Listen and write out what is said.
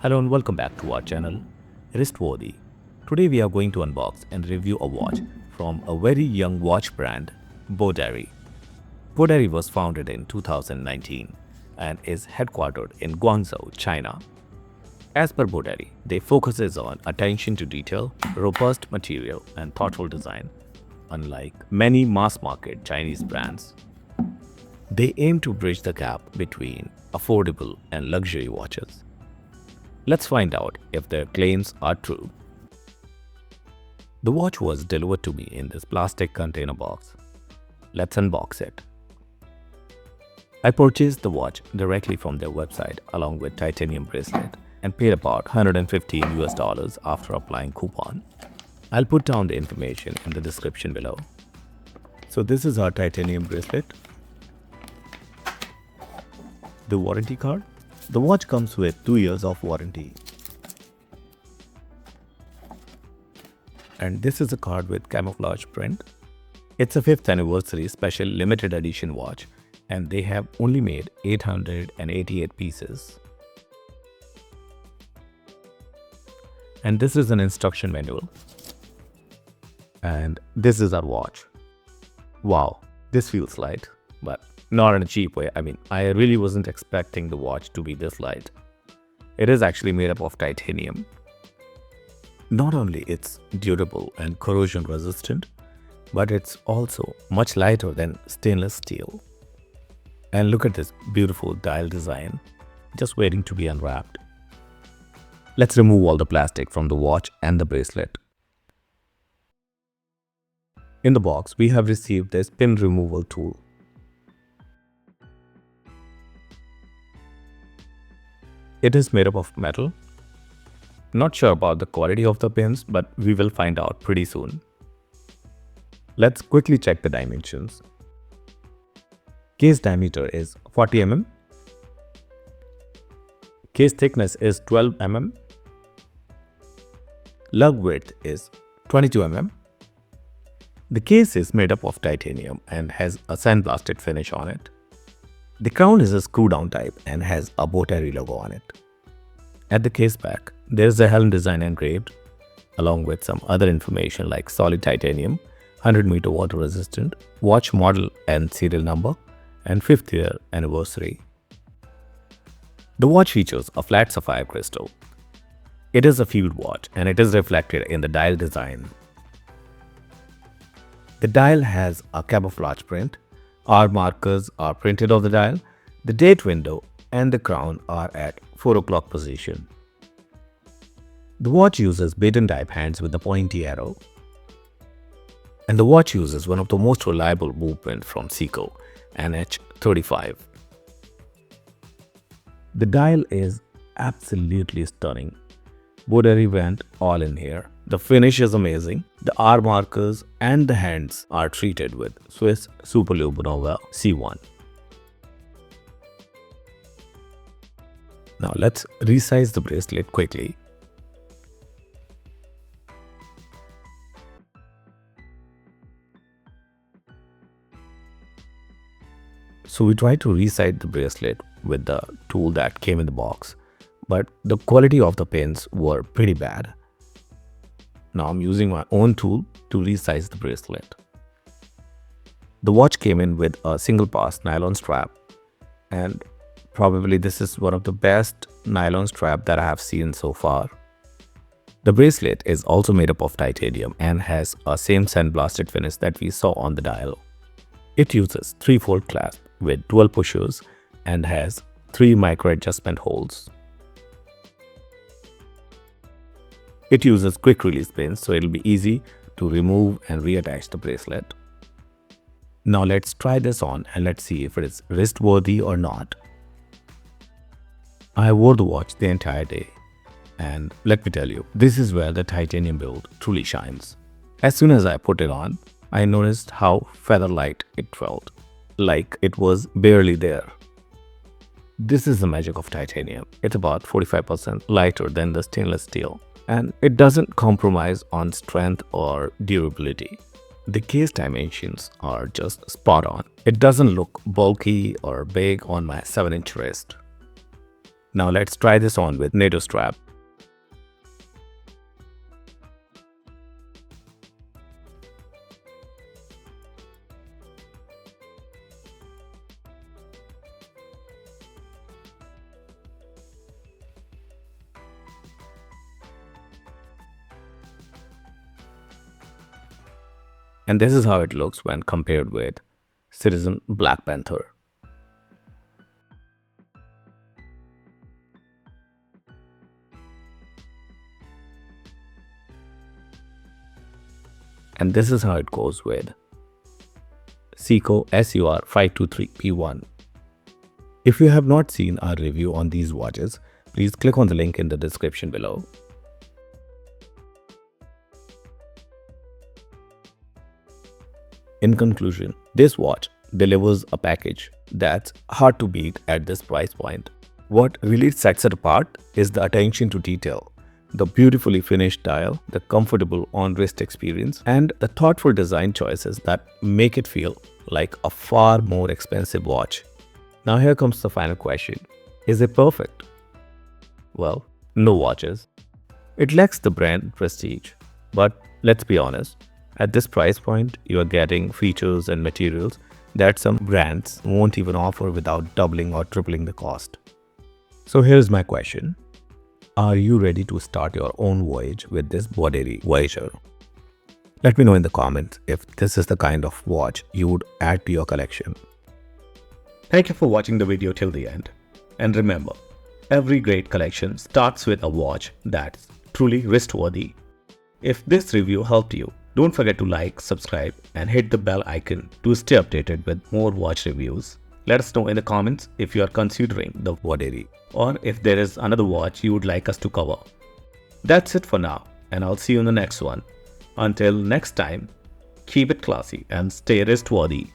Hello and welcome back to our channel, Wristworthy. Today we are going to unbox and review a watch from a very young watch brand, Boderry. Boderry was founded in 2019 and is headquartered in Guangzhou, China. As per Boderry, they focuses on attention to detail, robust material and thoughtful design, unlike many mass-market Chinese brands. They aim to bridge the gap between affordable and luxury watches. Let's find out if their claims are true. The watch was delivered to me in this plastic container box. Let's unbox it. I purchased the watch directly from their website along with titanium bracelet and paid about $115 after applying coupon. I'll put down the information in the description below. So this is our titanium bracelet. The warranty card. The watch comes with 2 years of warranty. And this is a card with camouflage print. It's a 5th anniversary special limited edition watch and they have only made 888 pieces. And this is an instruction manual. And this is our watch. Wow, this feels light, but not in a cheap way. I really wasn't expecting the watch to be this light. It is actually made up of titanium. Not only it's durable and corrosion resistant, but it's also much lighter than stainless steel. And look at this beautiful dial design, just waiting to be unwrapped. Let's remove all the plastic from the watch and the bracelet. In the box, we have received this pin removal tool. It is made up of metal. Not sure about the quality of the pins, but we will find out pretty soon. Let's quickly check the dimensions. Case diameter is 40 mm. Case thickness is 12 mm. Lug width is 22 mm. The case is made up of titanium and has a sandblasted finish on it. The crown is a screw-down type and has a Boderry logo on it. At the case back, there is a helm design engraved, along with some other information like solid titanium, 100-meter water resistant, watch model and serial number, and 5th year anniversary. The watch features a flat sapphire crystal. It is a field watch and it is reflected in the dial design. The dial has a camouflage print. Our markers are printed on the dial. The date window and the crown are at 4 o'clock position. The watch uses baton type hands with the pointy arrow. And the watch uses one of the most reliable movements from Seiko NH35. The dial is absolutely stunning. Boderry went all in here. The finish is amazing. The R markers and the hands are treated with Swiss Superlube Nova C1. Now let's resize the bracelet quickly. So we tried to resize the bracelet with the tool that came in the box, but the quality of the pins were pretty bad. Now I'm using my own tool to resize the bracelet. The watch came in with a single pass nylon strap, and probably this is one of the best nylon strap that I have seen so far. The bracelet is also made up of titanium and has a same sandblasted finish that we saw on the dial. It uses 3-fold clasp with dual pushers and has 3 micro adjustment holes. It uses quick release pins, so it'll be easy to remove and reattach the bracelet. Now let's try this on and let's see if it is wrist worthy or not. I wore the watch the entire day, and let me tell you, this is where the titanium build truly shines. As soon as I put it on, I noticed how feather light it felt, like it was barely there. This is the magic of titanium. It's about 45% lighter than the stainless steel, and it doesn't compromise on strength or durability. The case dimensions are just spot on. It doesn't look bulky or big on my 7-inch wrist. Now let's try this on with NATO strap. And this is how it looks when compared with Citizen Black Panther. And this is how it goes with Seiko SUR523P1. If you have not seen our review on these watches, please click on the link in the description below. In conclusion, this watch delivers a package that's hard to beat at this price point. What really sets it apart is the attention to detail, the beautifully finished dial, the comfortable on-wrist experience, and the thoughtful design choices that make it feel like a far more expensive watch. Now here comes the final question. Is it perfect? Well, no watches. It lacks the brand prestige. But let's be honest, at this price point, you are getting features and materials that some brands won't even offer without doubling or tripling the cost. So here's my question. Are you ready to start your own voyage with this Boderry Voyager? Let me know in the comments if this is the kind of watch you would add to your collection. Thank you for watching the video till the end. And remember, every great collection starts with a watch that's truly wrist-worthy. If this review helped you, don't forget to like, subscribe, and hit the bell icon to stay updated with more watch reviews. Let us know in the comments if you are considering the Boderry or if there is another watch you would like us to cover. That's it for now, and I'll see you in the next one. Until next time, keep it classy and stay wrist-worthy.